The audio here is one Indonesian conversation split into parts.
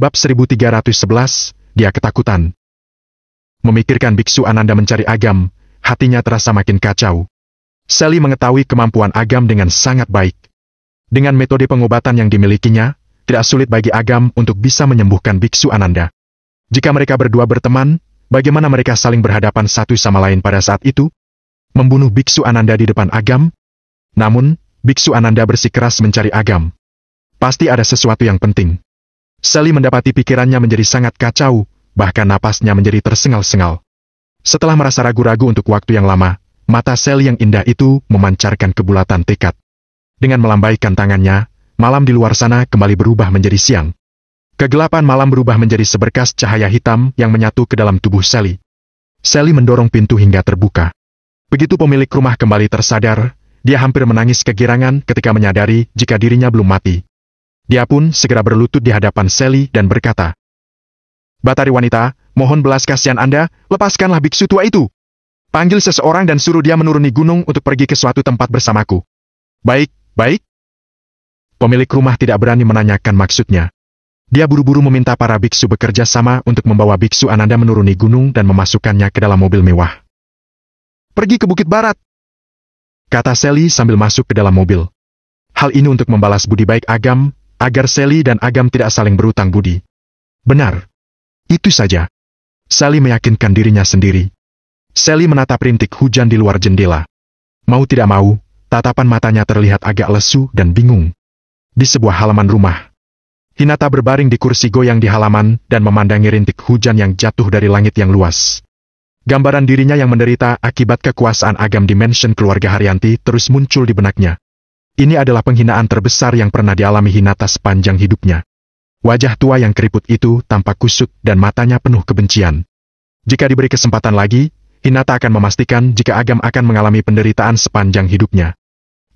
Bab 1311, dia ketakutan. Memikirkan biksu Ananda mencari Agam, hatinya terasa makin kacau. Sally mengetahui kemampuan Agam dengan sangat baik. Dengan metode pengobatan yang dimilikinya, tidak sulit bagi Agam untuk bisa menyembuhkan biksu Ananda. Jika mereka berdua berteman, bagaimana mereka saling berhadapan satu sama lain pada saat itu? Membunuh biksu Ananda di depan Agam? Namun, biksu Ananda bersikeras mencari Agam. Pasti ada sesuatu yang penting. Sally mendapati pikirannya menjadi sangat kacau, bahkan napasnya menjadi tersengal-sengal. Setelah merasa ragu-ragu untuk waktu yang lama, mata Sally yang indah itu memancarkan kebulatan tekad. Dengan melambaikan tangannya, malam di luar sana kembali berubah menjadi siang. Kegelapan malam berubah menjadi seberkas cahaya hitam yang menyatu ke dalam tubuh Sally. Sally mendorong pintu hingga terbuka. Begitu pemilik rumah kembali tersadar, dia hampir menangis kegirangan ketika menyadari jika dirinya belum mati. Dia pun segera berlutut di hadapan Sally dan berkata, "Batari wanita, mohon belas kasihan Anda, lepaskanlah biksu tua itu. Panggil seseorang dan suruh dia menuruni gunung untuk pergi ke suatu tempat bersamaku." "Baik, baik." Pemilik rumah tidak berani menanyakan maksudnya. Dia buru-buru meminta para biksu bekerja sama untuk membawa biksu Ananda menuruni gunung dan memasukkannya ke dalam mobil mewah. "Pergi ke Bukit Barat," kata Sally sambil masuk ke dalam mobil. Hal ini untuk membalas budi baik Agam, agar Sally dan Agam tidak saling berutang budi. Benar. Itu saja. Sally meyakinkan dirinya sendiri. Sally menatap rintik hujan di luar jendela. Mau tidak mau, tatapan matanya terlihat agak lesu dan bingung. Di sebuah halaman rumah, Hinata berbaring di kursi goyang di halaman dan memandangi rintik hujan yang jatuh dari langit yang luas. Gambaran dirinya yang menderita akibat kekuasaan Agam di mansion keluarga Haryanti terus muncul di benaknya. Ini adalah penghinaan terbesar yang pernah dialami Hinata sepanjang hidupnya. Wajah tua yang keriput itu tampak kusut dan matanya penuh kebencian. Jika diberi kesempatan lagi, Hinata akan memastikan jika Agam akan mengalami penderitaan sepanjang hidupnya.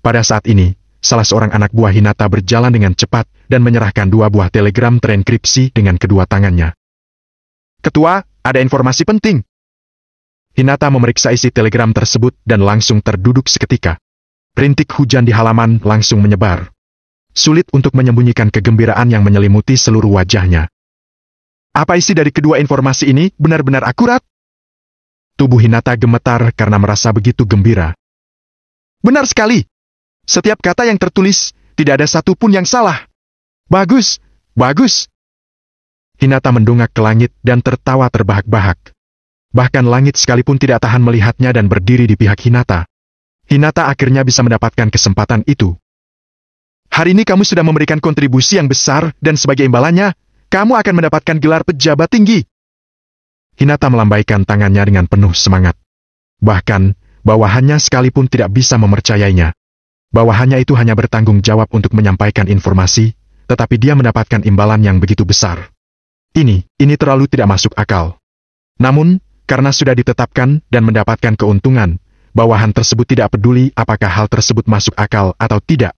Pada saat ini, salah seorang anak buah Hinata berjalan dengan cepat dan menyerahkan 2 buah telegram terenkripsi dengan kedua tangannya. "Ketua, ada informasi penting." Hinata memeriksa isi telegram tersebut dan langsung terduduk seketika. Rintik hujan di halaman langsung menyebar. Sulit untuk menyembunyikan kegembiraan yang menyelimuti seluruh wajahnya. Apa isi dari kedua informasi ini benar-benar akurat? Tubuh Hinata gemetar karena merasa begitu gembira. Benar sekali. Setiap kata yang tertulis, tidak ada satupun yang salah. Bagus, bagus. Hinata mendongak ke langit dan tertawa terbahak-bahak. Bahkan langit sekalipun tidak tahan melihatnya dan berdiri di pihak Hinata. Hinata akhirnya bisa mendapatkan kesempatan itu. "Hari ini kamu sudah memberikan kontribusi yang besar dan sebagai imbalannya, kamu akan mendapatkan gelar pejabat tinggi." Hinata melambaikan tangannya dengan penuh semangat. Bahkan, bawahannya sekalipun tidak bisa mempercayainya. Bawahannya itu hanya bertanggung jawab untuk menyampaikan informasi, tetapi dia mendapatkan imbalan yang begitu besar. Ini terlalu tidak masuk akal. Namun, karena sudah ditetapkan dan mendapatkan keuntungan, bawahan tersebut tidak peduli apakah hal tersebut masuk akal atau tidak.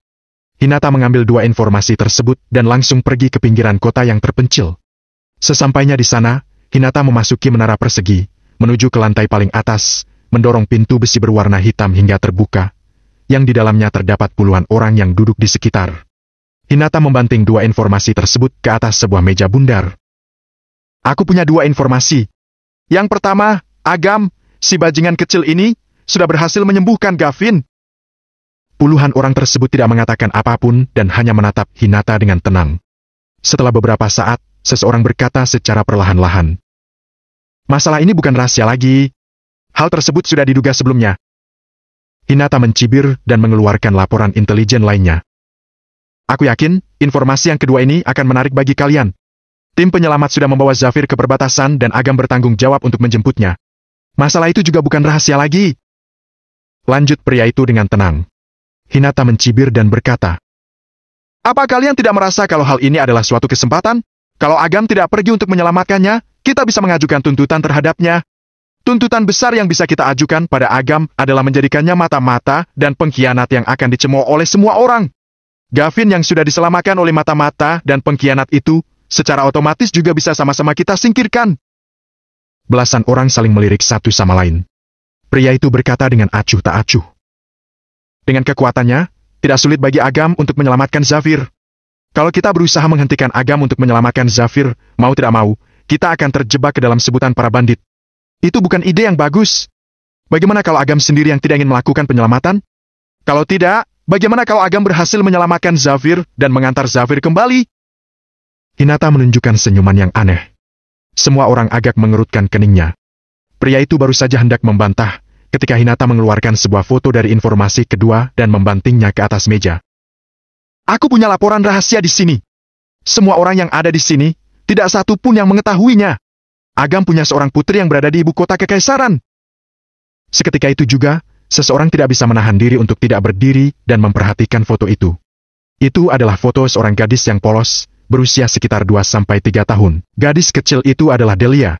Hinata mengambil 2 informasi tersebut dan langsung pergi ke pinggiran kota yang terpencil. Sesampainya di sana, Hinata memasuki menara persegi, menuju ke lantai paling atas, mendorong pintu besi berwarna hitam hingga terbuka, yang di dalamnya terdapat puluhan orang yang duduk di sekitar. Hinata membanting 2 informasi tersebut ke atas sebuah meja bundar. "Aku punya 2 informasi. Yang pertama, Agam, si bajingan kecil ini, sudah berhasil menyembuhkan Gavin." Puluhan orang tersebut tidak mengatakan apapun dan hanya menatap Hinata dengan tenang. Setelah beberapa saat, seseorang berkata secara perlahan-lahan, "Masalah ini bukan rahasia lagi. Hal tersebut sudah diduga sebelumnya." Hinata mencibir dan mengeluarkan laporan intelijen lainnya. "Aku yakin, informasi yang kedua ini akan menarik bagi kalian. Tim penyelamat sudah membawa Zafir ke perbatasan dan Agam bertanggung jawab untuk menjemputnya. Masalah itu juga bukan rahasia lagi." Lanjut pria itu dengan tenang. Hinata mencibir dan berkata, "Apa kalian tidak merasa kalau hal ini adalah suatu kesempatan? Kalau Agam tidak pergi untuk menyelamatkannya, kita bisa mengajukan tuntutan terhadapnya. Tuntutan besar yang bisa kita ajukan pada Agam adalah menjadikannya mata-mata dan pengkhianat yang akan dicemooh oleh semua orang. Gavin yang sudah diselamatkan oleh mata-mata dan pengkhianat itu, secara otomatis juga bisa sama-sama kita singkirkan." Belasan orang saling melirik satu sama lain. Pria itu berkata dengan acuh tak acuh. "Dengan kekuatannya, tidak sulit bagi Agam untuk menyelamatkan Zafir. Kalau kita berusaha menghentikan Agam untuk menyelamatkan Zafir, mau tidak mau, kita akan terjebak ke dalam sebutan para bandit. Itu bukan ide yang bagus. Bagaimana kalau Agam sendiri yang tidak ingin melakukan penyelamatan? Kalau tidak, bagaimana kalau Agam berhasil menyelamatkan Zafir dan mengantar Zafir kembali? Hinata menunjukkan senyuman yang aneh. Semua orang agak mengerutkan keningnya. Pria itu baru saja hendak membantah, ketika Hinata mengeluarkan sebuah foto dari informasi kedua dan membantingnya ke atas meja. Aku punya laporan rahasia di sini. Semua orang yang ada di sini, tidak satu pun yang mengetahuinya. Agam punya seorang putri yang berada di ibu kota kekaisaran. Seketika itu juga, seseorang tidak bisa menahan diri untuk tidak berdiri dan memperhatikan foto itu. Itu adalah foto seorang gadis yang polos, berusia sekitar 2-3 tahun. Gadis kecil itu adalah Delia.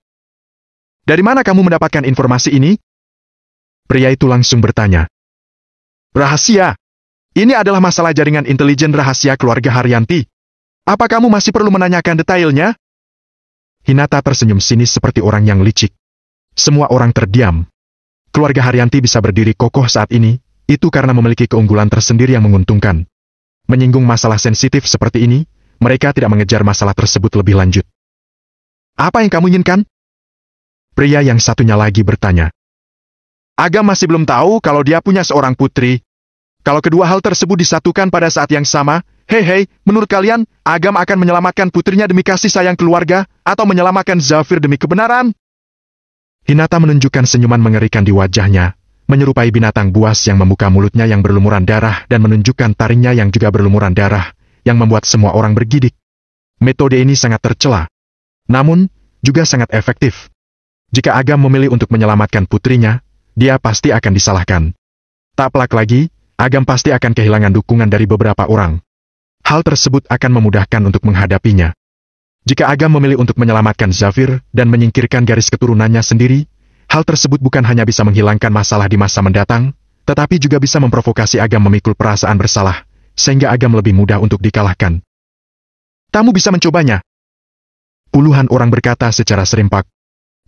Dari mana kamu mendapatkan informasi ini? Pria itu langsung bertanya. Rahasia. Ini adalah masalah jaringan intelijen rahasia keluarga Haryanti. Apa kamu masih perlu menanyakan detailnya? Hinata tersenyum sinis seperti orang yang licik. Semua orang terdiam. Keluarga Haryanti bisa berdiri kokoh saat ini, itu karena memiliki keunggulan tersendiri yang menguntungkan. Menyinggung masalah sensitif seperti ini, mereka tidak mengejar masalah tersebut lebih lanjut. Apa yang kamu inginkan? Pria yang satunya lagi bertanya. Agam masih belum tahu kalau dia punya seorang putri. Kalau kedua hal tersebut disatukan pada saat yang sama, hei, menurut kalian, Agam akan menyelamatkan putrinya demi kasih sayang keluarga, atau menyelamatkan Zafir demi kebenaran? Hinata menunjukkan senyuman mengerikan di wajahnya, menyerupai binatang buas yang membuka mulutnya yang berlumuran darah dan menunjukkan taringnya yang juga berlumuran darah, yang membuat semua orang bergidik. Metode ini sangat tercela. Namun, juga sangat efektif. Jika Agam memilih untuk menyelamatkan putrinya, dia pasti akan disalahkan. Tak pelak lagi, Agam pasti akan kehilangan dukungan dari beberapa orang. Hal tersebut akan memudahkan untuk menghadapinya. Jika Agam memilih untuk menyelamatkan Zafir dan menyingkirkan garis keturunannya sendiri, hal tersebut bukan hanya bisa menghilangkan masalah di masa mendatang, tetapi juga bisa memprovokasi Agam memikul perasaan bersalah, sehingga Agam lebih mudah untuk dikalahkan. Kamu bisa mencobanya. Puluhan orang berkata secara serempak.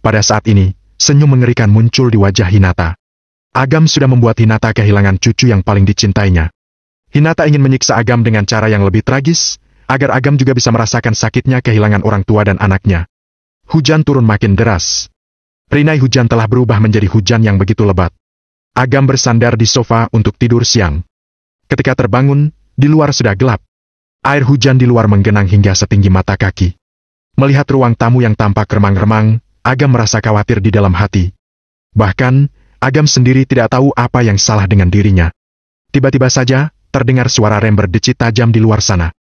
Pada saat ini, senyum mengerikan muncul di wajah Hinata. Agam sudah membuat Hinata kehilangan cucu yang paling dicintainya. Hinata ingin menyiksa Agam dengan cara yang lebih tragis, agar Agam juga bisa merasakan sakitnya kehilangan orang tua dan anaknya. Hujan turun makin deras. Rinai hujan telah berubah menjadi hujan yang begitu lebat. Agam bersandar di sofa untuk tidur siang. Ketika terbangun, di luar sudah gelap. Air hujan di luar menggenang hingga setinggi mata kaki. Melihat ruang tamu yang tampak remang-remang, Agam merasa khawatir di dalam hati. Bahkan, Agam sendiri tidak tahu apa yang salah dengan dirinya. Tiba-tiba saja, terdengar suara rem berdecit tajam di luar sana.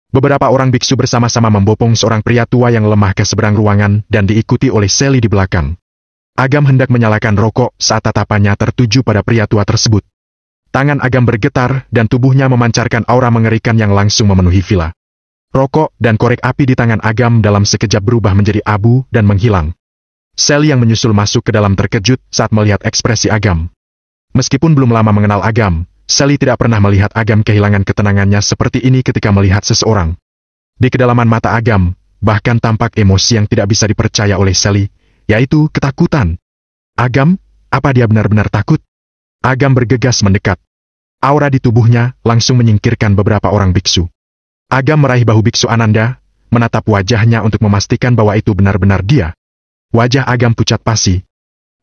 Beberapa orang biksu bersama-sama membopong seorang pria tua yang lemah ke seberang ruangan dan diikuti oleh Sally di belakang. Agam hendak menyalakan rokok saat tatapannya tertuju pada pria tua tersebut. Tangan Agam bergetar dan tubuhnya memancarkan aura mengerikan yang langsung memenuhi villa. Rokok dan korek api di tangan Agam dalam sekejap berubah menjadi abu dan menghilang. Sally yang menyusul masuk ke dalam terkejut saat melihat ekspresi Agam. Meskipun belum lama mengenal Agam, Sally tidak pernah melihat Agam kehilangan ketenangannya seperti ini ketika melihat seseorang. Di kedalaman mata Agam, bahkan tampak emosi yang tidak bisa dipercaya oleh Sally, yaitu ketakutan. Agam, apa dia benar-benar takut? Agam bergegas mendekat. Aura di tubuhnya langsung menyingkirkan beberapa orang biksu. Agam meraih bahu biksu Ananda, menatap wajahnya untuk memastikan bahwa itu benar-benar dia. Wajah Agam pucat pasi.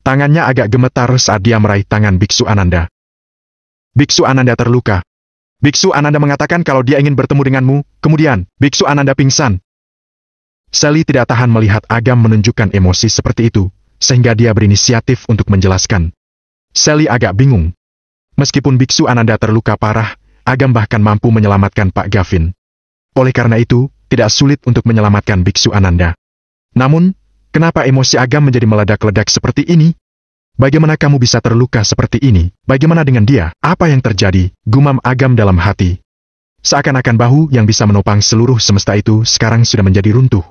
Tangannya agak gemetar saat dia meraih tangan biksu Ananda. Biksu Ananda terluka. Biksu Ananda mengatakan kalau dia ingin bertemu denganmu, kemudian, biksu Ananda pingsan. Sally tidak tahan melihat Agam menunjukkan emosi seperti itu, sehingga dia berinisiatif untuk menjelaskan. Sally agak bingung. Meskipun biksu Ananda terluka parah, Agam bahkan mampu menyelamatkan Pak Gavin. Oleh karena itu, tidak sulit untuk menyelamatkan biksu Ananda. Namun, kenapa emosi Agam menjadi meledak-ledak seperti ini? Bagaimana kamu bisa terluka seperti ini? Bagaimana dengan dia? Apa yang terjadi? Gumam Agam dalam hati. Seakan-akan bahu yang bisa menopang seluruh semesta itu sekarang sudah menjadi runtuh.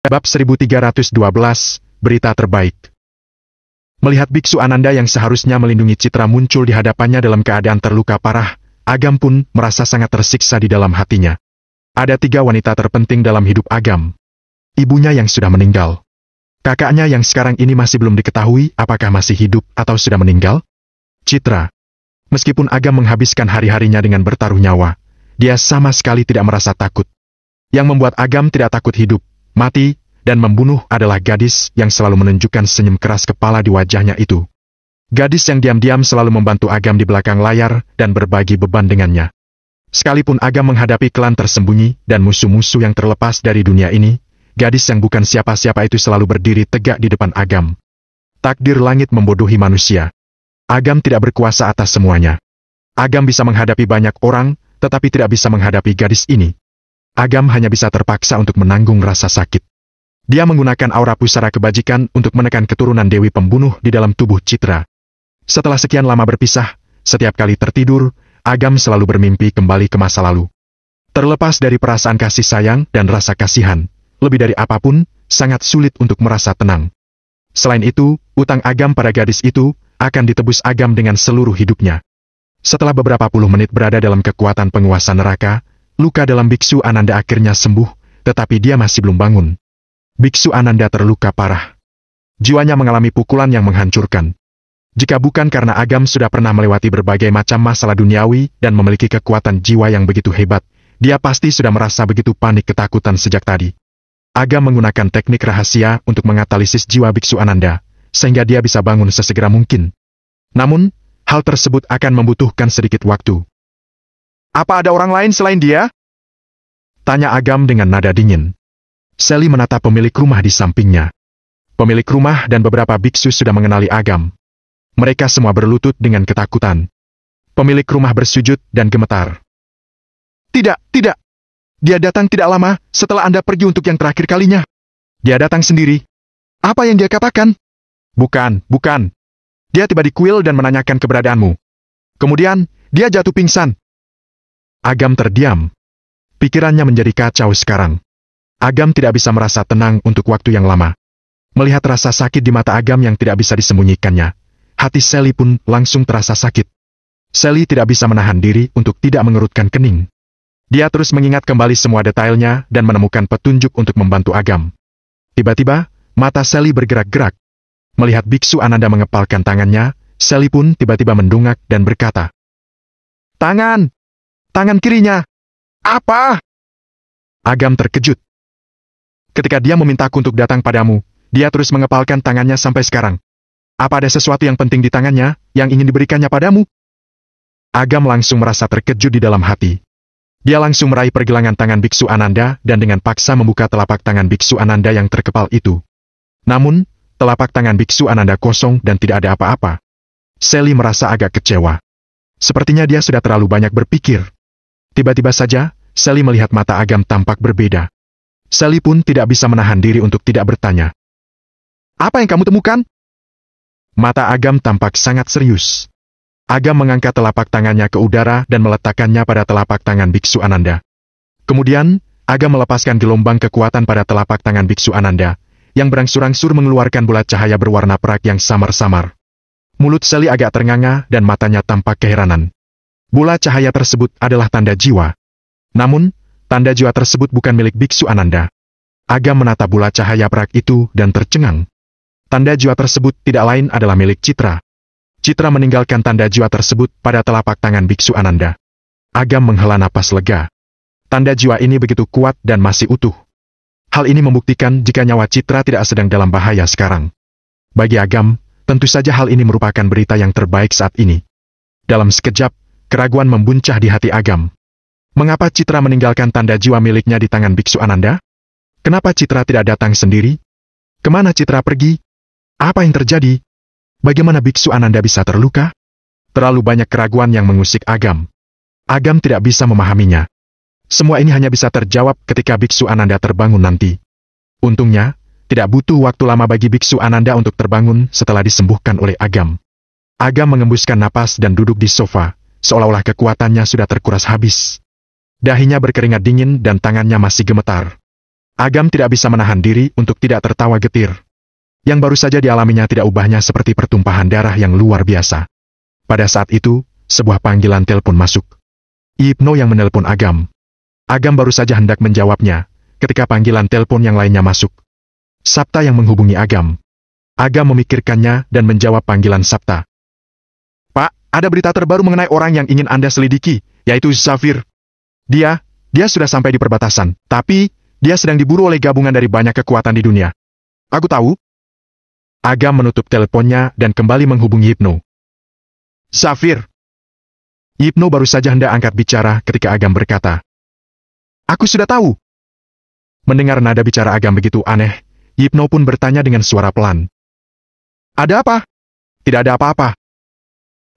Bab 1312, Berita Terbaik. Melihat biksu Ananda yang seharusnya melindungi Citra muncul di hadapannya dalam keadaan terluka parah, Agam pun merasa sangat tersiksa di dalam hatinya. Ada 3 wanita terpenting dalam hidup Agam. Ibunya yang sudah meninggal. Kakaknya yang sekarang ini masih belum diketahui apakah masih hidup atau sudah meninggal. Citra. Meskipun Agam menghabiskan hari-harinya dengan bertaruh nyawa, dia sama sekali tidak merasa takut. Yang membuat Agam tidak takut hidup, mati, dan membunuh adalah gadis yang selalu menunjukkan senyum keras kepala di wajahnya itu. Gadis yang diam-diam selalu membantu Agam di belakang layar dan berbagi beban dengannya. Sekalipun Agam menghadapi klan tersembunyi dan musuh-musuh yang terlepas dari dunia ini, gadis yang bukan siapa-siapa itu selalu berdiri tegak di depan Agam. Takdir langit membodohi manusia. Agam tidak berkuasa atas semuanya. Agam bisa menghadapi banyak orang, tetapi tidak bisa menghadapi gadis ini. Agam hanya bisa terpaksa untuk menanggung rasa sakit. Dia menggunakan aura pusara kebajikan untuk menekan keturunan Dewi Pembunuh di dalam tubuh Citra. Setelah sekian lama berpisah, setiap kali tertidur, Agam selalu bermimpi kembali ke masa lalu. Terlepas dari perasaan kasih sayang dan rasa kasihan, lebih dari apapun, sangat sulit untuk merasa tenang. Selain itu, utang Agam pada gadis itu akan ditebus Agam dengan seluruh hidupnya. Setelah beberapa puluh menit berada dalam kekuatan penguasa neraka, luka dalam Biksu Ananda akhirnya sembuh, tetapi dia masih belum bangun. Biksu Ananda terluka parah. Jiwanya mengalami pukulan yang menghancurkan. Jika bukan karena Agam sudah pernah melewati berbagai macam masalah duniawi dan memiliki kekuatan jiwa yang begitu hebat, dia pasti sudah merasa begitu panik ketakutan sejak tadi. Agam menggunakan teknik rahasia untuk mengatalisis jiwa Biksu Ananda, sehingga dia bisa bangun sesegera mungkin. Namun, hal tersebut akan membutuhkan sedikit waktu. "Apa ada orang lain selain dia?" tanya Agam dengan nada dingin. Sally menatap pemilik rumah di sampingnya. Pemilik rumah dan beberapa biksu sudah mengenali Agam. Mereka semua berlutut dengan ketakutan. Pemilik rumah bersujud dan gemetar. Tidak. Dia datang tidak lama setelah Anda pergi untuk yang terakhir kalinya. Dia datang sendiri. Apa yang dia katakan? Bukan. Dia tiba di kuil dan menanyakan keberadaanmu. Kemudian, dia jatuh pingsan. Agam terdiam. Pikirannya menjadi kacau sekarang. Agam tidak bisa merasa tenang untuk waktu yang lama. Melihat rasa sakit di mata Agam yang tidak bisa disembunyikannya, hati Sally pun langsung terasa sakit. Sally tidak bisa menahan diri untuk tidak mengerutkan kening. Dia terus mengingat kembali semua detailnya dan menemukan petunjuk untuk membantu Agam. Tiba-tiba, mata Sally bergerak-gerak. Melihat Biksu Ananda mengepalkan tangannya, Sally pun tiba-tiba mendongak dan berkata, Tangan kirinya! Apa? Agam terkejut. Ketika dia memintaku untuk datang padamu, dia terus mengepalkan tangannya sampai sekarang. Apa ada sesuatu yang penting di tangannya, yang ingin diberikannya padamu? Agam langsung merasa terkejut di dalam hati. Dia langsung meraih pergelangan tangan Biksu Ananda dan dengan paksa membuka telapak tangan Biksu Ananda yang terkepal itu. Namun, telapak tangan Biksu Ananda kosong dan tidak ada apa-apa. Sally merasa agak kecewa. Sepertinya dia sudah terlalu banyak berpikir. Tiba-tiba saja, Sally melihat mata Agam tampak berbeda. Sally pun tidak bisa menahan diri untuk tidak bertanya. Apa yang kamu temukan? Mata Agam tampak sangat serius. Agam mengangkat telapak tangannya ke udara dan meletakkannya pada telapak tangan Biksu Ananda. Kemudian, Agam melepaskan gelombang kekuatan pada telapak tangan Biksu Ananda, yang berangsur-angsur mengeluarkan bulat cahaya berwarna perak yang samar-samar. Mulut Sally agak ternganga dan matanya tampak keheranan. Bola cahaya tersebut adalah tanda jiwa. Namun, tanda jiwa tersebut bukan milik Biksu Ananda. Agam menatap bola cahaya perak itu dan tercengang. Tanda jiwa tersebut tidak lain adalah milik Citra. Citra meninggalkan tanda jiwa tersebut pada telapak tangan Biksu Ananda. Agam menghela napas lega. Tanda jiwa ini begitu kuat dan masih utuh. Hal ini membuktikan jika nyawa Citra tidak sedang dalam bahaya sekarang. Bagi Agam, tentu saja hal ini merupakan berita yang terbaik saat ini. Dalam sekejap, keraguan membuncah di hati Agam. Mengapa Citra meninggalkan tanda jiwa miliknya di tangan Biksu Ananda? Kenapa Citra tidak datang sendiri? Kemana Citra pergi? Apa yang terjadi? Bagaimana Biksu Ananda bisa terluka? Terlalu banyak keraguan yang mengusik Agam. Agam tidak bisa memahaminya. Semua ini hanya bisa terjawab ketika Biksu Ananda terbangun nanti. Untungnya, tidak butuh waktu lama bagi Biksu Ananda untuk terbangun setelah disembuhkan oleh Agam. Agam mengembuskan napas dan duduk di sofa, seolah-olah kekuatannya sudah terkuras habis. Dahinya berkeringat dingin dan tangannya masih gemetar. Agam tidak bisa menahan diri untuk tidak tertawa getir. Yang baru saja dialaminya tidak ubahnya seperti pertumpahan darah yang luar biasa. Pada saat itu, sebuah panggilan telepon masuk. Ibno yang menelpon Agam. Agam baru saja hendak menjawabnya, ketika panggilan telepon yang lainnya masuk. Sapta yang menghubungi Agam. Agam memikirkannya dan menjawab panggilan Sapta. Pak, ada berita terbaru mengenai orang yang ingin Anda selidiki, yaitu Zafir. Dia Dia sudah sampai di perbatasan, tapi dia sedang diburu oleh gabungan dari banyak kekuatan di dunia. Aku tahu. Agam menutup teleponnya dan kembali menghubungi Hypno. Zafir. Hypno baru saja hendak angkat bicara ketika Agam berkata. Aku sudah tahu. Mendengar nada bicara Agam begitu aneh, Hypno pun bertanya dengan suara pelan. Ada apa? Tidak ada apa-apa.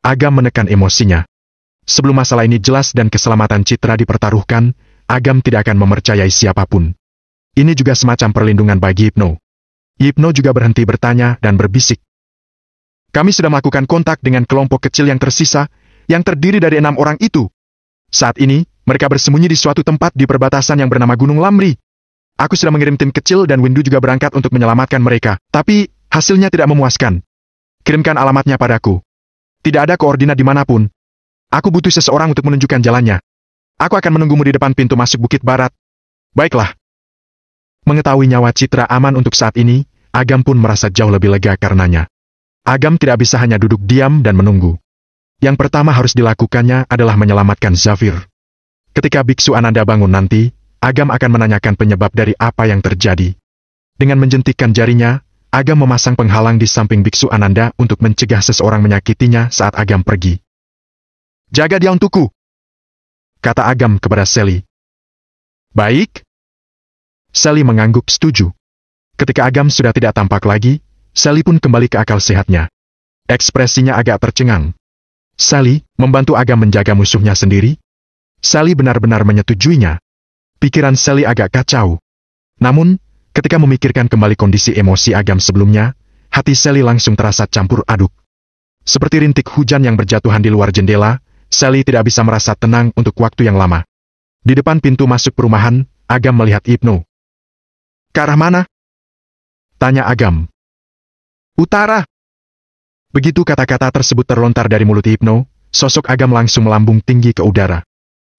Agam menekan emosinya. Sebelum masalah ini jelas dan keselamatan Citra dipertaruhkan, Agam tidak akan mempercayai siapapun. Ini juga semacam perlindungan bagi Hypno. Hypno juga berhenti bertanya dan berbisik. Kami sudah melakukan kontak dengan kelompok kecil yang tersisa, yang terdiri dari 6 orang itu. Saat ini, mereka bersembunyi di suatu tempat di perbatasan yang bernama Gunung Lamri. Aku sudah mengirim tim kecil dan Windu juga berangkat untuk menyelamatkan mereka, tapi hasilnya tidak memuaskan. Kirimkan alamatnya padaku. Tidak ada koordinat dimanapun. Aku butuh seseorang untuk menunjukkan jalannya. Aku akan menunggumu di depan pintu masuk Bukit Barat. Baiklah. Mengetahui nyawa Citra aman untuk saat ini, Agam pun merasa jauh lebih lega karenanya. Agam tidak bisa hanya duduk diam dan menunggu. Yang pertama harus dilakukannya adalah menyelamatkan Zafir. Ketika Biksu Ananda bangun nanti, Agam akan menanyakan penyebab dari apa yang terjadi. Dengan menjentikkan jarinya, Agam memasang penghalang di samping Biksu Ananda untuk mencegah seseorang menyakitinya saat Agam pergi. Jaga dia untukku, kata Agam kepada Sally. Baik. Sally mengangguk setuju. Ketika Agam sudah tidak tampak lagi, Sally pun kembali ke akal sehatnya. Ekspresinya agak tercengang. Sally membantu Agam menjaga musuhnya sendiri. Sally benar-benar menyetujuinya. Pikiran Sally agak kacau. Namun, ketika memikirkan kembali kondisi emosi Agam sebelumnya, hati Sally langsung terasa campur aduk. Seperti rintik hujan yang berjatuhan di luar jendela, Sally tidak bisa merasa tenang untuk waktu yang lama. Di depan pintu masuk perumahan, Agam melihat Hypno. Ke arah mana? Tanya Agam. Utara. Begitu kata-kata tersebut terlontar dari mulut Hypno, sosok Agam langsung melambung tinggi ke udara.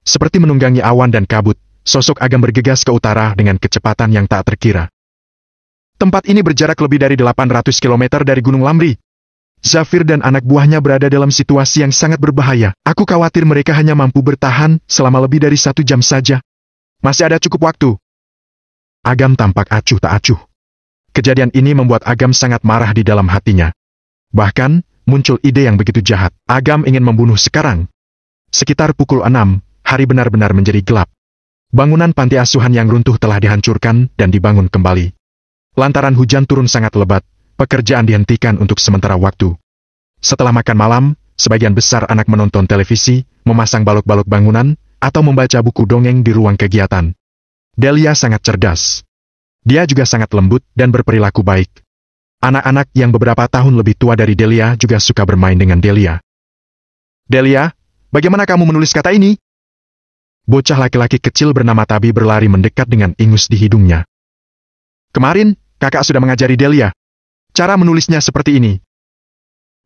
Seperti menunggangi awan dan kabut, sosok Agam bergegas ke utara dengan kecepatan yang tak terkira. Tempat ini berjarak lebih dari 800 km dari Gunung Lamri. Zafir dan anak buahnya berada dalam situasi yang sangat berbahaya. Aku khawatir mereka hanya mampu bertahan selama lebih dari 1 jam saja. Masih ada cukup waktu. Agam tampak acuh tak acuh. Kejadian ini membuat Agam sangat marah di dalam hatinya. Bahkan, muncul ide yang begitu jahat. Agam ingin membunuh sekarang. Sekitar pukul 6, hari benar-benar menjadi gelap. Bangunan panti asuhan yang runtuh telah dihancurkan dan dibangun kembali. Lantaran hujan turun sangat lebat, pekerjaan dihentikan untuk sementara waktu. Setelah makan malam, sebagian besar anak menonton televisi, memasang balok-balok bangunan, atau membaca buku dongeng di ruang kegiatan. Delia sangat cerdas. Dia juga sangat lembut dan berperilaku baik. Anak-anak yang beberapa tahun lebih tua dari Delia juga suka bermain dengan Delia. Delia, bagaimana kamu menulis kata ini? Bocah laki-laki kecil bernama Tabi berlari mendekat dengan ingus di hidungnya. Kemarin, kakak sudah mengajari Delia. Cara menulisnya seperti ini.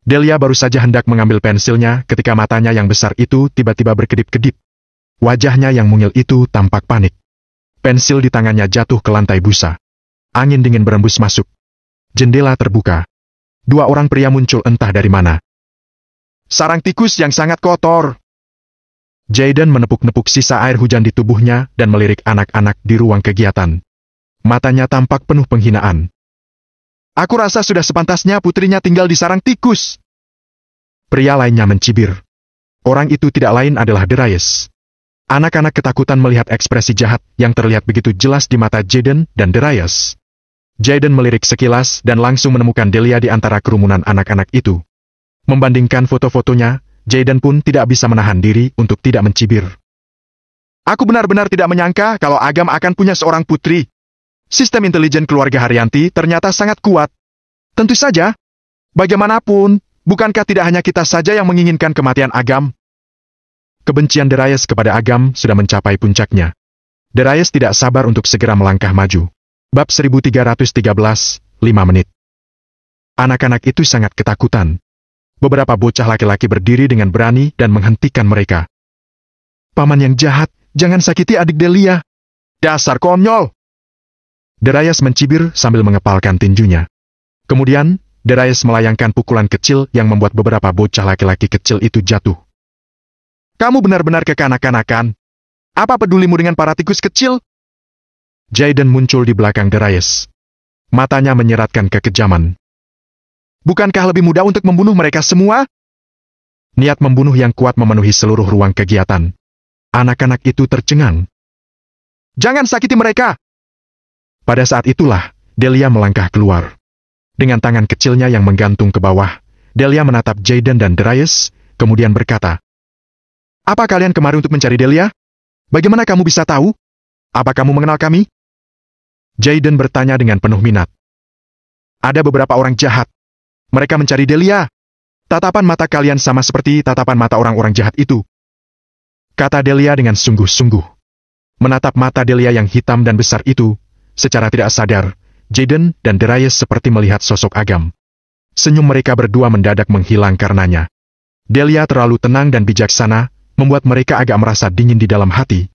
Delia baru saja hendak mengambil pensilnya ketika matanya yang besar itu tiba-tiba berkedip-kedip. Wajahnya yang mungil itu tampak panik. Pensil di tangannya jatuh ke lantai busa. Angin dingin berembus masuk. Jendela terbuka. 2 orang pria muncul entah dari mana. Sarang tikus yang sangat kotor. Jaden menepuk-nepuk sisa air hujan di tubuhnya dan melirik anak-anak di ruang kegiatan. Matanya tampak penuh penghinaan. Aku rasa sudah sepantasnya putrinya tinggal di sarang tikus. Pria lainnya mencibir. Orang itu tidak lain adalah Darius. Anak-anak ketakutan melihat ekspresi jahat yang terlihat begitu jelas di mata Jaden dan Darius. Jaden melirik sekilas dan langsung menemukan Delia di antara kerumunan anak-anak itu. Membandingkan foto-fotonya, Jaden pun tidak bisa menahan diri untuk tidak mencibir. Aku benar-benar tidak menyangka kalau Agam akan punya seorang putri. Sistem intelijen keluarga Haryanti ternyata sangat kuat. Tentu saja, bagaimanapun, bukankah tidak hanya kita saja yang menginginkan kematian Agam? Kebencian Darius kepada Agam sudah mencapai puncaknya. Darius tidak sabar untuk segera melangkah maju. Bab 1313, 5 menit. Anak-anak itu sangat ketakutan. Beberapa bocah laki-laki berdiri dengan berani dan menghentikan mereka. Paman yang jahat, jangan sakiti adik Delia. Dasar konyol! Darius mencibir sambil mengepalkan tinjunya. Kemudian, Darius melayangkan pukulan kecil yang membuat beberapa bocah laki-laki kecil itu jatuh. Kamu benar-benar kekanak-kanakan. Apa pedulimu dengan para tikus kecil? Jaden muncul di belakang Darius. Matanya menyeratkan kekejaman. Bukankah lebih mudah untuk membunuh mereka semua? Niat membunuh yang kuat memenuhi seluruh ruang kegiatan. Anak-anak itu tercengang. Jangan sakiti mereka! Pada saat itulah, Delia melangkah keluar. Dengan tangan kecilnya yang menggantung ke bawah, Delia menatap Jaden dan Darius, kemudian berkata, "Apa kalian kemari untuk mencari Delia? Bagaimana kamu bisa tahu? Apa kamu mengenal kami?" Jaden bertanya dengan penuh minat. "Ada beberapa orang jahat. Mereka mencari Delia. Tatapan mata kalian sama seperti tatapan mata orang-orang jahat itu," kata Delia dengan sungguh-sungguh. Menatap mata Delia yang hitam dan besar itu, secara tidak sadar, Jaden dan Darius seperti melihat sosok Agam. Senyum mereka berdua mendadak menghilang karenanya. Delia terlalu tenang dan bijaksana, membuat mereka agak merasa dingin di dalam hati.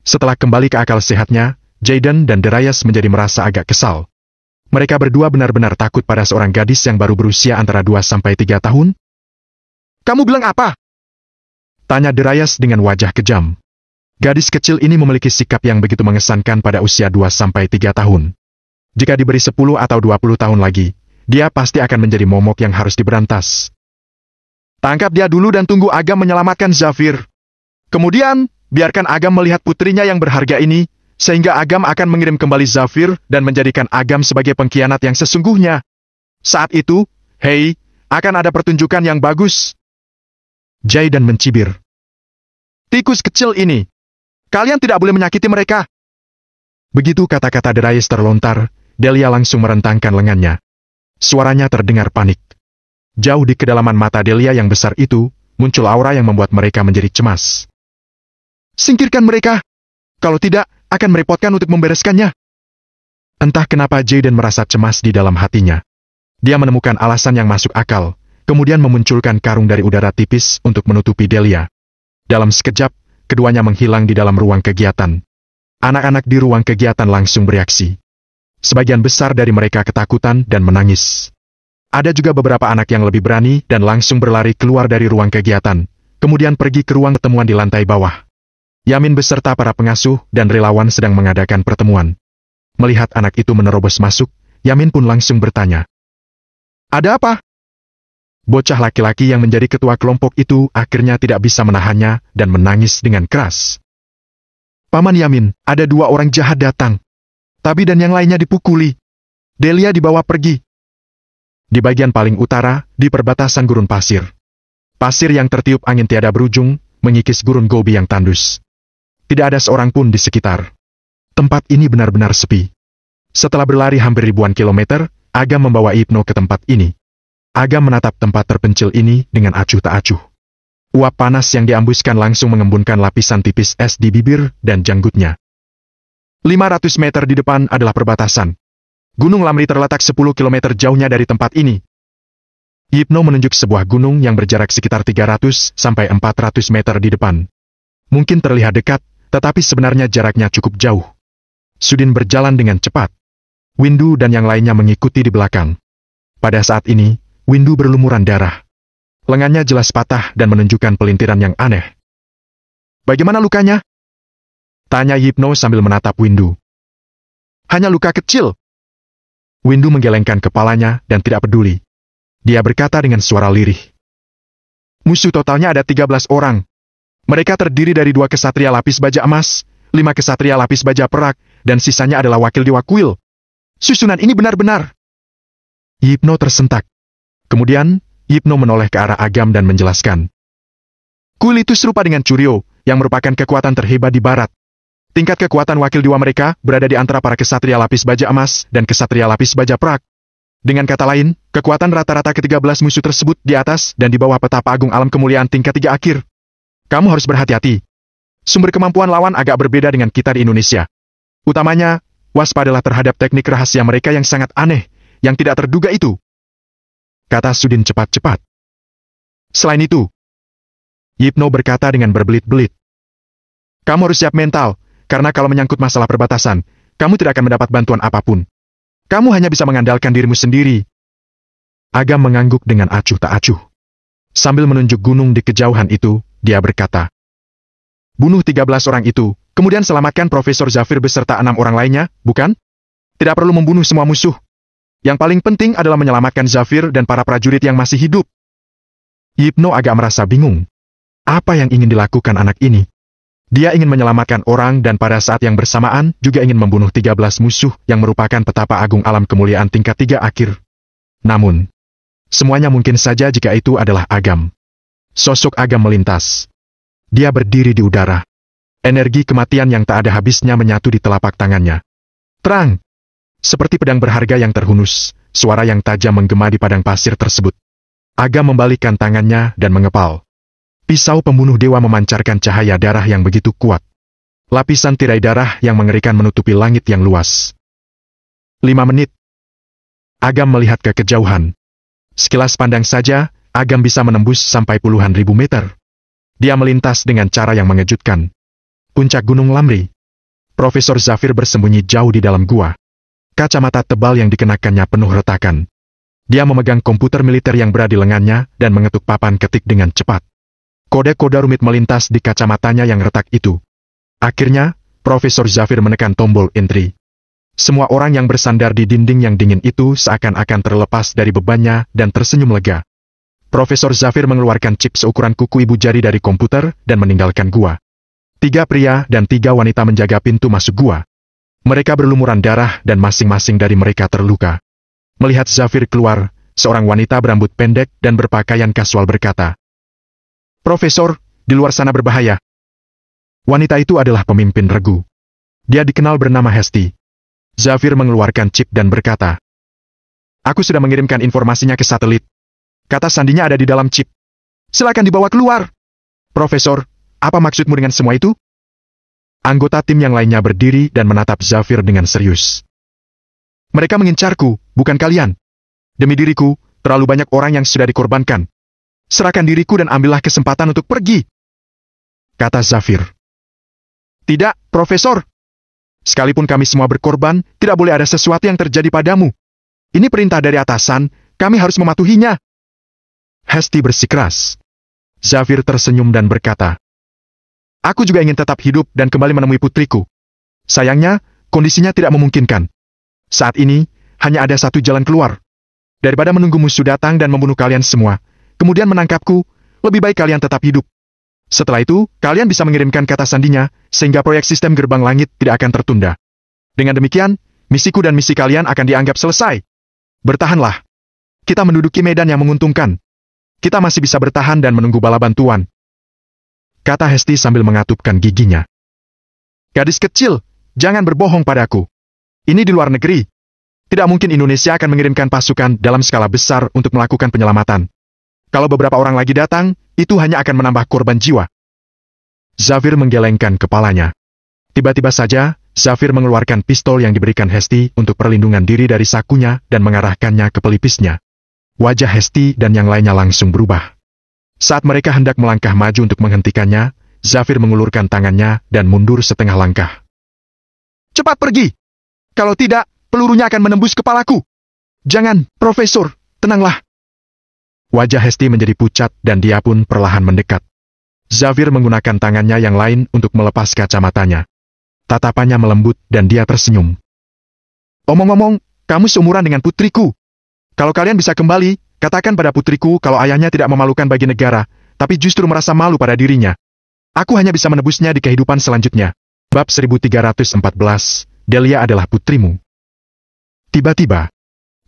Setelah kembali ke akal sehatnya, Jaden dan Darius menjadi merasa agak kesal. Mereka berdua benar-benar takut pada seorang gadis yang baru berusia antara 2-3 tahun. "Kamu bilang apa?" tanya Darius dengan wajah kejam. Gadis kecil ini memiliki sikap yang begitu mengesankan pada usia 2-3 tahun. Jika diberi 10 atau 20 tahun lagi, dia pasti akan menjadi momok yang harus diberantas. "Tangkap dia dulu dan tunggu Agam menyelamatkan Zafir. Kemudian, biarkan Agam melihat putrinya yang berharga ini, sehingga Agam akan mengirim kembali Zafir dan menjadikan Agam sebagai pengkhianat yang sesungguhnya. Saat itu, hei, akan ada pertunjukan yang bagus." Jaden mencibir. "Tikus kecil ini. Kalian tidak boleh menyakiti mereka." Begitu kata-kata Darius terlontar, Delia langsung merentangkan lengannya. Suaranya terdengar panik. Jauh di kedalaman mata Delia yang besar itu, muncul aura yang membuat mereka menjadi cemas. "Singkirkan mereka! Kalau tidak, akan merepotkan untuk membereskannya." Entah kenapa Jaden merasa cemas di dalam hatinya. Dia menemukan alasan yang masuk akal, kemudian memunculkan karung dari udara tipis untuk menutupi Delia. Dalam sekejap, keduanya menghilang di dalam ruang kegiatan. Anak-anak di ruang kegiatan langsung bereaksi. Sebagian besar dari mereka ketakutan dan menangis. Ada juga beberapa anak yang lebih berani dan langsung berlari keluar dari ruang kegiatan, kemudian pergi ke ruang pertemuan di lantai bawah. Yamin beserta para pengasuh dan relawan sedang mengadakan pertemuan. Melihat anak itu menerobos masuk, Yamin pun langsung bertanya, "Ada apa?" Bocah laki-laki yang menjadi ketua kelompok itu akhirnya tidak bisa menahannya dan menangis dengan keras. "Paman Yamin, ada 2 orang jahat datang. Tabi dan yang lainnya dipukuli. Delia dibawa pergi." Di bagian paling utara, di perbatasan gurun pasir. Pasir yang tertiup angin tiada berujung, mengikis gurun Gobi yang tandus. Tidak ada seorang pun di sekitar. Tempat ini benar-benar sepi. Setelah berlari hampir ribuan kilometer, Agam membawa Hypno ke tempat ini. Agam menatap tempat terpencil ini dengan acuh tak acuh. Uap panas yang diambuskan langsung mengembunkan lapisan tipis es di bibir dan janggutnya. 500 meter di depan adalah perbatasan. Gunung Lamri terletak 10 km jauhnya dari tempat ini. Hypno menunjuk sebuah gunung yang berjarak sekitar 300-400 meter di depan. Mungkin terlihat dekat, tetapi sebenarnya jaraknya cukup jauh. Sudin berjalan dengan cepat. Windu dan yang lainnya mengikuti di belakang. Pada saat ini, Windu berlumuran darah. Lengannya jelas patah dan menunjukkan pelintiran yang aneh. "Bagaimana lukanya?" tanya Hypno sambil menatap Windu. "Hanya luka kecil." Windu menggelengkan kepalanya dan tidak peduli. Dia berkata dengan suara lirih. "Musuh totalnya ada 13 orang. Mereka terdiri dari 2 kesatria lapis baja emas, 5 kesatria lapis baja perak, dan sisanya adalah wakil dewa kuil. Susunan ini benar-benar..." Hypno tersentak. Kemudian, Hypno menoleh ke arah Agam dan menjelaskan. "Kuil itu serupa dengan Curio, yang merupakan kekuatan terhebat di barat. Tingkat kekuatan wakil dewa mereka berada di antara para kesatria lapis baja emas dan kesatria lapis baja perak. Dengan kata lain, kekuatan rata-rata ke-13 musuh tersebut di atas dan di bawah petapa agung alam kemuliaan tingkat 3 akhir. Kamu harus berhati-hati. Sumber kemampuan lawan agak berbeda dengan kita di Indonesia. Utamanya, waspadalah terhadap teknik rahasia mereka yang sangat aneh, yang tidak terduga itu," kata Sudin cepat-cepat. "Selain itu," Hypno berkata dengan berbelit-belit, "kamu harus siap mental, karena kalau menyangkut masalah perbatasan, kamu tidak akan mendapat bantuan apapun. Kamu hanya bisa mengandalkan dirimu sendiri." Agam mengangguk dengan acuh tak acuh. Sambil menunjuk gunung di kejauhan itu, dia berkata, bunuh 13 orang itu, kemudian selamatkan Profesor Zafir beserta 6 orang lainnya, bukan? Tidak perlu membunuh semua musuh. Yang paling penting adalah menyelamatkan Zafir dan para prajurit yang masih hidup. Yipno agak merasa bingung. Apa yang ingin dilakukan anak ini? Dia ingin menyelamatkan orang dan pada saat yang bersamaan juga ingin membunuh 13 musuh yang merupakan petapa agung alam kemuliaan tingkat 3 akhir. Namun, semuanya mungkin saja jika itu adalah Agam. Sosok Agam melintas. Dia berdiri di udara. Energi kematian yang tak ada habisnya menyatu di telapak tangannya. Terang! Seperti pedang berharga yang terhunus, suara yang tajam menggema di padang pasir tersebut. Agam membalikkan tangannya dan mengepal. Pisau pembunuh dewa memancarkan cahaya darah yang begitu kuat. Lapisan tirai darah yang mengerikan menutupi langit yang luas. 5 menit. Agam melihat ke kejauhan. Sekilas pandang saja, Agam bisa menembus sampai puluhan ribu meter. Dia melintas dengan cara yang mengejutkan. Puncak Gunung Lamri. Profesor Zafir bersembunyi jauh di dalam gua. Kacamata tebal yang dikenakannya penuh retakan. Dia memegang komputer militer yang berada di lengannya dan mengetuk papan ketik dengan cepat. Kode-kode rumit melintas di kacamatanya yang retak itu. Akhirnya, Profesor Zafir menekan tombol entry. Semua orang yang bersandar di dinding yang dingin itu seakan-akan terlepas dari bebannya dan tersenyum lega. Profesor Zafir mengeluarkan chip seukuran kuku ibu jari dari komputer dan meninggalkan gua. 3 pria dan 3 wanita menjaga pintu masuk gua. Mereka berlumuran darah dan masing-masing dari mereka terluka. Melihat Zafir keluar, seorang wanita berambut pendek dan berpakaian kasual berkata, "Profesor, di luar sana berbahaya." Wanita itu adalah pemimpin regu. Dia dikenal bernama Hesti. Zafir mengeluarkan chip dan berkata, "Aku sudah mengirimkan informasinya ke satelit. Kata sandinya ada di dalam chip. Silakan dibawa keluar." "Profesor, apa maksudmu dengan semua itu?" Anggota tim yang lainnya berdiri dan menatap Zafir dengan serius. "Mereka mengincarku, bukan kalian. Demi diriku, terlalu banyak orang yang sudah dikorbankan. Serahkan diriku dan ambillah kesempatan untuk pergi," kata Zafir. "Tidak, Profesor. Sekalipun kami semua berkorban, tidak boleh ada sesuatu yang terjadi padamu. Ini perintah dari atasan, kami harus mematuhinya." Hesti bersikeras. Zafir tersenyum dan berkata, "Aku juga ingin tetap hidup dan kembali menemui putriku. Sayangnya, kondisinya tidak memungkinkan. Saat ini, hanya ada satu jalan keluar. Daripada menunggu musuh datang dan membunuh kalian semua, kemudian menangkapku, lebih baik kalian tetap hidup. Setelah itu, kalian bisa mengirimkan kata sandinya, sehingga proyek sistem gerbang langit tidak akan tertunda. Dengan demikian, misiku dan misi kalian akan dianggap selesai. Bertahanlah. Kita menduduki medan yang menguntungkan. Kita masih bisa bertahan dan menunggu bala bantuan," kata Hesti sambil mengatupkan giginya. "Gadis kecil, jangan berbohong padaku. Ini di luar negeri. Tidak mungkin Indonesia akan mengirimkan pasukan dalam skala besar untuk melakukan penyelamatan. Kalau beberapa orang lagi datang, itu hanya akan menambah korban jiwa." Zafir menggelengkan kepalanya. Tiba-tiba saja, Zafir mengeluarkan pistol yang diberikan Hesti untuk perlindungan diri dari sakunya dan mengarahkannya ke pelipisnya. Wajah Hesti dan yang lainnya langsung berubah. Saat mereka hendak melangkah maju untuk menghentikannya, Zafir mengulurkan tangannya dan mundur setengah langkah. "Cepat pergi! Kalau tidak, pelurunya akan menembus kepalaku." "Jangan, Profesor, tenanglah." Wajah Hesti menjadi pucat dan dia pun perlahan mendekat. Zafir menggunakan tangannya yang lain untuk melepas kacamatanya. Tatapannya melembut dan dia tersenyum. "Omong-omong, kamu seumuran dengan putriku. Kalau kalian bisa kembali, katakan pada putriku kalau ayahnya tidak memalukan bagi negara, tapi justru merasa malu pada dirinya. Aku hanya bisa menebusnya di kehidupan selanjutnya." Bab 1314, Delia adalah putrimu. Tiba-tiba,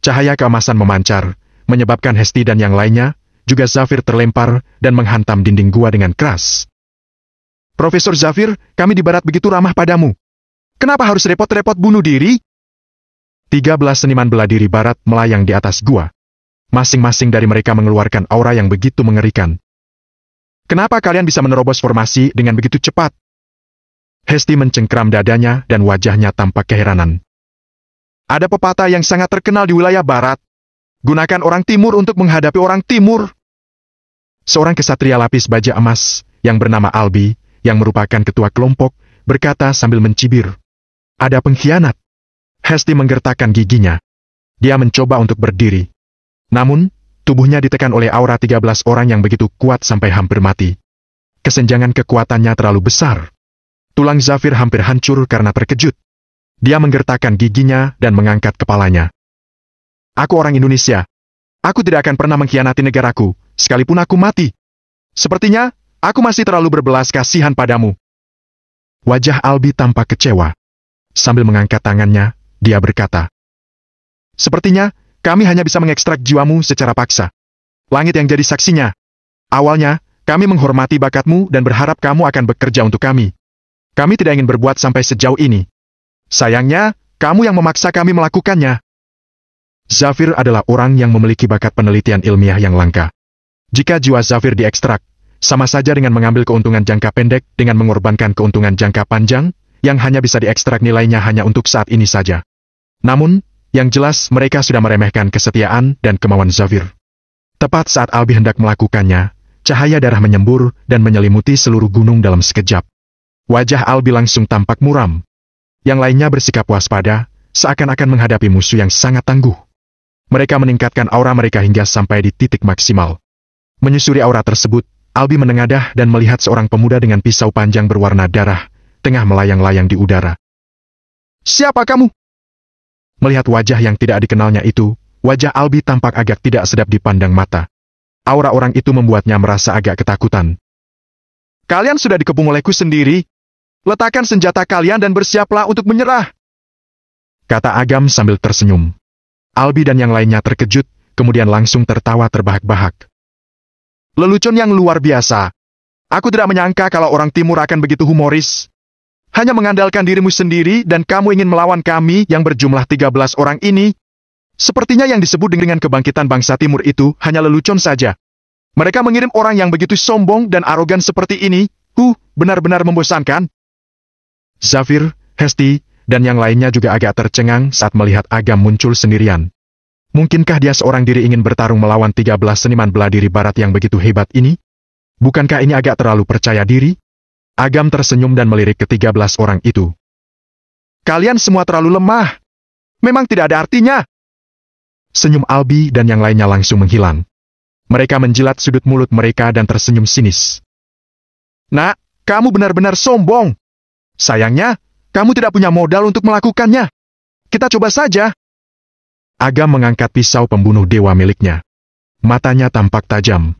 cahaya keemasan memancar, menyebabkan Hesti dan yang lainnya, juga Zafir terlempar dan menghantam dinding gua dengan keras. "Profesor Zafir, kami di barat begitu ramah padamu. Kenapa harus repot-repot bunuh diri?" 13 seniman bela diri barat melayang di atas gua. Masing-masing dari mereka mengeluarkan aura yang begitu mengerikan. "Kenapa kalian bisa menerobos formasi dengan begitu cepat?" Hesti mencengkram dadanya dan wajahnya tampak keheranan. "Ada pepatah yang sangat terkenal di wilayah barat. Gunakan orang timur untuk menghadapi orang timur." Seorang kesatria lapis baja emas, yang bernama Albi, yang merupakan ketua kelompok, berkata sambil mencibir, "Ada pengkhianat." Hesti menggertakkan giginya. Dia mencoba untuk berdiri. Namun, tubuhnya ditekan oleh aura 13 orang yang begitu kuat sampai hampir mati. Kesenjangan kekuatannya terlalu besar. Tulang Zafir hampir hancur karena terkejut. Dia menggertakkan giginya dan mengangkat kepalanya. Aku orang Indonesia. Aku tidak akan pernah mengkhianati negaraku, sekalipun aku mati. Sepertinya, aku masih terlalu berbelas kasihan padamu. Wajah Albi tampak kecewa. Sambil mengangkat tangannya, dia berkata, sepertinya, kami hanya bisa mengekstrak jiwamu secara paksa. Langit yang jadi saksinya. Awalnya, kami menghormati bakatmu dan berharap kamu akan bekerja untuk kami. Kami tidak ingin berbuat sampai sejauh ini. Sayangnya, kamu yang memaksa kami melakukannya. Zafir adalah orang yang memiliki bakat penelitian ilmiah yang langka. Jika jiwa Zafir diekstrak, sama saja dengan mengambil keuntungan jangka pendek dengan mengorbankan keuntungan jangka panjang, yang hanya bisa diekstrak nilainya hanya untuk saat ini saja. Namun, yang jelas mereka sudah meremehkan kesetiaan dan kemauan Zafir. Tepat saat Albi hendak melakukannya, cahaya darah menyembur dan menyelimuti seluruh gunung dalam sekejap. Wajah Albi langsung tampak muram. Yang lainnya bersikap waspada, seakan-akan menghadapi musuh yang sangat tangguh. Mereka meningkatkan aura mereka hingga sampai di titik maksimal. Menyusuri aura tersebut, Albi menengadah dan melihat seorang pemuda dengan pisau panjang berwarna darah, tengah melayang-layang di udara. Siapa kamu? Melihat wajah yang tidak dikenalnya itu, wajah Albi tampak agak tidak sedap dipandang mata. Aura orang itu membuatnya merasa agak ketakutan. Kalian sudah dikepung olehku sendiri. Letakkan senjata kalian dan bersiaplah untuk menyerah. Kata Agam sambil tersenyum. Albi dan yang lainnya terkejut, kemudian langsung tertawa terbahak-bahak. Lelucon yang luar biasa. Aku tidak menyangka kalau orang timur akan begitu humoris. Hanya mengandalkan dirimu sendiri dan kamu ingin melawan kami yang berjumlah 13 orang ini. Sepertinya yang disebut dengan kebangkitan bangsa timur itu hanya lelucon saja. Mereka mengirim orang yang begitu sombong dan arogan seperti ini, benar-benar membosankan. Zafir, Hesti, dan yang lainnya juga agak tercengang saat melihat Agam muncul sendirian. Mungkinkah dia seorang diri ingin bertarung melawan 13 seniman bela diri barat yang begitu hebat ini? Bukankah ini agak terlalu percaya diri? Agam tersenyum dan melirik ke-13 orang itu. Kalian semua terlalu lemah. Memang tidak ada artinya. Senyum Albi dan yang lainnya langsung menghilang. Mereka menjilat sudut mulut mereka dan tersenyum sinis. Nak, kamu benar-benar sombong. Sayangnya, kamu tidak punya modal untuk melakukannya. Kita coba saja. Agam mengangkat pisau pembunuh dewa miliknya. Matanya tampak tajam.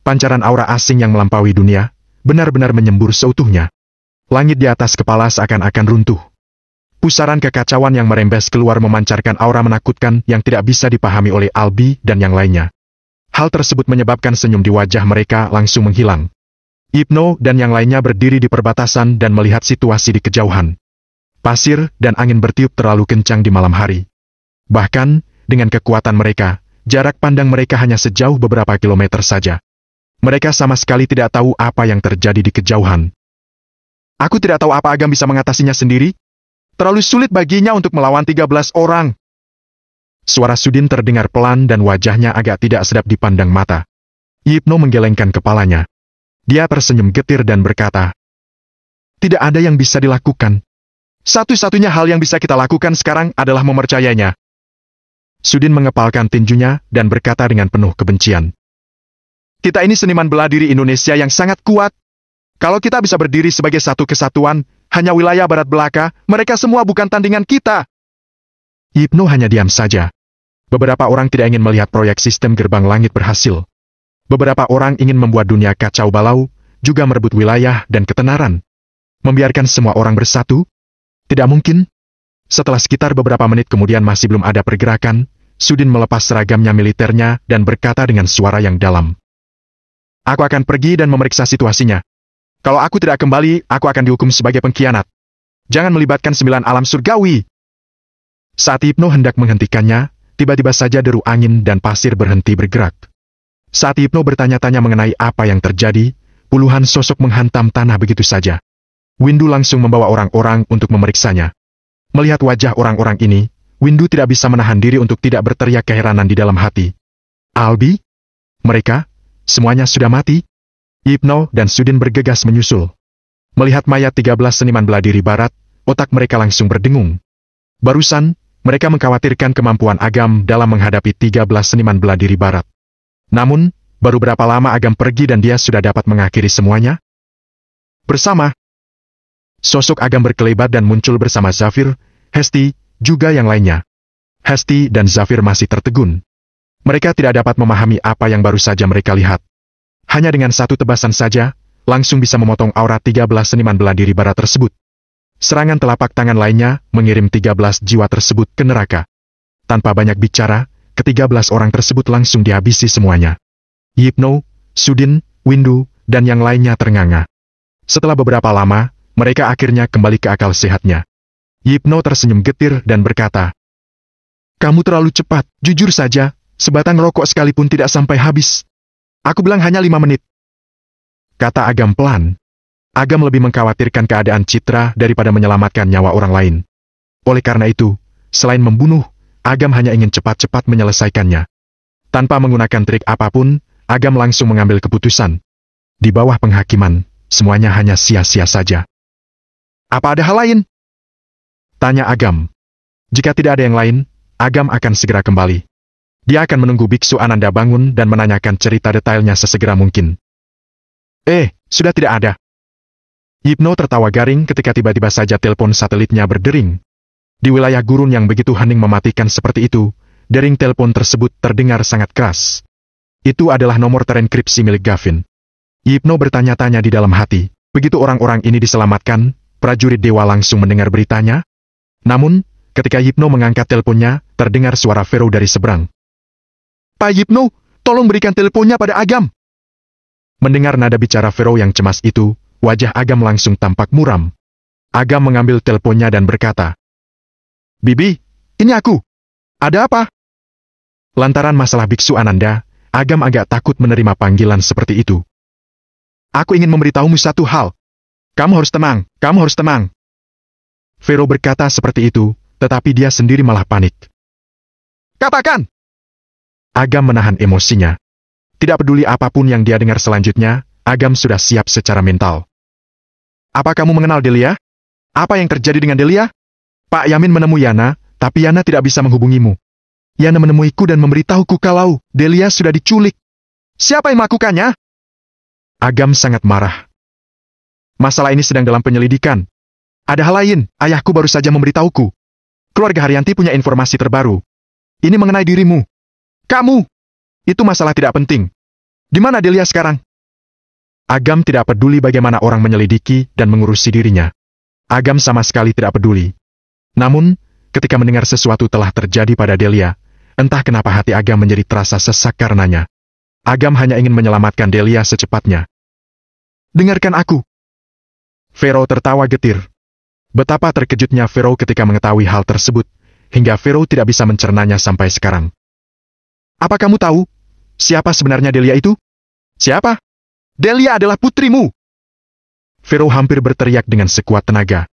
Pancaran aura asing yang melampaui dunia, benar-benar menyembur seutuhnya. Langit di atas kepala seakan-akan runtuh. Pusaran kekacauan yang merembes keluar memancarkan aura menakutkan yang tidak bisa dipahami oleh Albi dan yang lainnya. Hal tersebut menyebabkan senyum di wajah mereka langsung menghilang. Ibnu dan yang lainnya berdiri di perbatasan dan melihat situasi di kejauhan. Pasir dan angin bertiup terlalu kencang di malam hari. Bahkan, dengan kekuatan mereka, jarak pandang mereka hanya sejauh beberapa kilometer saja. Mereka sama sekali tidak tahu apa yang terjadi di kejauhan. Aku tidak tahu apa Agam bisa mengatasinya sendiri. Terlalu sulit baginya untuk melawan 13 orang. Suara Sudin terdengar pelan dan wajahnya agak tidak sedap dipandang mata. Ibnu menggelengkan kepalanya. Dia tersenyum getir dan berkata, tidak ada yang bisa dilakukan. Satu-satunya hal yang bisa kita lakukan sekarang adalah mempercayainya. Sudin mengepalkan tinjunya dan berkata dengan penuh kebencian. Kita ini seniman bela diri Indonesia yang sangat kuat. Kalau kita bisa berdiri sebagai satu kesatuan, hanya wilayah barat belaka, mereka semua bukan tandingan kita. Ibnu hanya diam saja. Beberapa orang tidak ingin melihat proyek sistem gerbang langit berhasil. Beberapa orang ingin membuat dunia kacau balau, juga merebut wilayah dan ketenaran. Membiarkan semua orang bersatu? Tidak mungkin. Setelah sekitar beberapa menit kemudian masih belum ada pergerakan, Sudin melepas seragamnya militernya dan berkata dengan suara yang dalam. Aku akan pergi dan memeriksa situasinya. Kalau aku tidak kembali, aku akan dihukum sebagai pengkhianat. Jangan melibatkan 9 alam surgawi. Saat Ibnu hendak menghentikannya, tiba-tiba saja deru angin dan pasir berhenti bergerak. Saat Ibnu bertanya-tanya mengenai apa yang terjadi, puluhan sosok menghantam tanah begitu saja. Windu langsung membawa orang-orang untuk memeriksanya. Melihat wajah orang-orang ini, Windu tidak bisa menahan diri untuk tidak berteriak keheranan di dalam hati. Albi? Mereka? Semuanya sudah mati? Ibnu dan Sudin bergegas menyusul. Melihat mayat 13 seniman bela diri barat, otak mereka langsung berdengung. Barusan, mereka mengkhawatirkan kemampuan Agam dalam menghadapi 13 seniman bela diri barat. Namun, baru berapa lama Agam pergi dan dia sudah dapat mengakhiri semuanya? bersama. Sosok Agam berkelebat dan muncul bersama Zafir, Hesti, juga yang lainnya. Hesti dan Zafir masih tertegun. Mereka tidak dapat memahami apa yang baru saja mereka lihat. Hanya dengan satu tebasan saja, langsung bisa memotong aura 13 seniman bela diri bara tersebut. Serangan telapak tangan lainnya mengirim 13 jiwa tersebut ke neraka. Tanpa banyak bicara, ke-13 orang tersebut langsung dihabisi semuanya. Yipno, Sudin, Windu, dan yang lainnya ternganga. Setelah beberapa lama, mereka akhirnya kembali ke akal sehatnya. Yipno tersenyum getir dan berkata, "Kamu terlalu cepat, jujur saja, sebatang rokok sekalipun tidak sampai habis. Aku bilang hanya 5 menit." Kata Agam pelan. Agam lebih mengkhawatirkan keadaan Citra daripada menyelamatkan nyawa orang lain. Oleh karena itu, selain membunuh, Agam hanya ingin cepat-cepat menyelesaikannya. Tanpa menggunakan trik apapun, Agam langsung mengambil keputusan. Di bawah penghakiman, semuanya hanya sia-sia saja. "Apa ada hal lain?" tanya Agam. Jika tidak ada yang lain, Agam akan segera kembali. Dia akan menunggu Biksu Ananda bangun dan menanyakan cerita detailnya sesegera mungkin. Sudah tidak ada." Yipno tertawa garing ketika tiba-tiba saja telepon satelitnya berdering. Di wilayah gurun yang begitu hening mematikan seperti itu, dering telepon tersebut terdengar sangat keras. Itu adalah nomor terenkripsi milik Gavin. Yipno bertanya-tanya di dalam hati, begitu orang-orang ini diselamatkan, prajurit dewa langsung mendengar beritanya? Namun, ketika Yipno mengangkat teleponnya, terdengar suara Vero dari seberang. "Pak Yipno, tolong berikan teleponnya pada Agam." Mendengar nada bicara Vero yang cemas itu, wajah Agam langsung tampak muram. Agam mengambil teleponnya dan berkata, "Bibi, ini aku. Ada apa?" Lantaran masalah Biksu Ananda, Agam agak takut menerima panggilan seperti itu. "Aku ingin memberitahumu satu hal. Kamu harus tenang, kamu harus tenang." Vero berkata seperti itu, tetapi dia sendiri malah panik. "Katakan!" Agam menahan emosinya. Tidak peduli apapun yang dia dengar selanjutnya, Agam sudah siap secara mental. "Apa kamu mengenal Delia? Apa yang terjadi dengan Delia?" "Pak Yamin menemui Yana, tapi Yana tidak bisa menghubungimu. Yana menemuiku dan memberitahuku kalau Delia sudah diculik." "Siapa yang melakukannya?" Agam sangat marah. "Masalah ini sedang dalam penyelidikan. Ada hal lain, ayahku baru saja memberitahuku. Keluarga Haryanti punya informasi terbaru. Ini mengenai dirimu. Kamu! Itu masalah tidak penting. Di mana Delia sekarang?" Agam tidak peduli bagaimana orang menyelidiki dan mengurusi dirinya. Agam sama sekali tidak peduli. Namun, ketika mendengar sesuatu telah terjadi pada Delia, entah kenapa hati Agam menjadi terasa sesak karenanya. Agam hanya ingin menyelamatkan Delia secepatnya. "Dengarkan aku." Vero tertawa getir. Betapa terkejutnya Vero ketika mengetahui hal tersebut, hingga Vero tidak bisa mencernanya sampai sekarang. "Apa kamu tahu siapa sebenarnya Delia itu?" "Siapa?" "Delia adalah putrimu." Vero hampir berteriak dengan sekuat tenaga.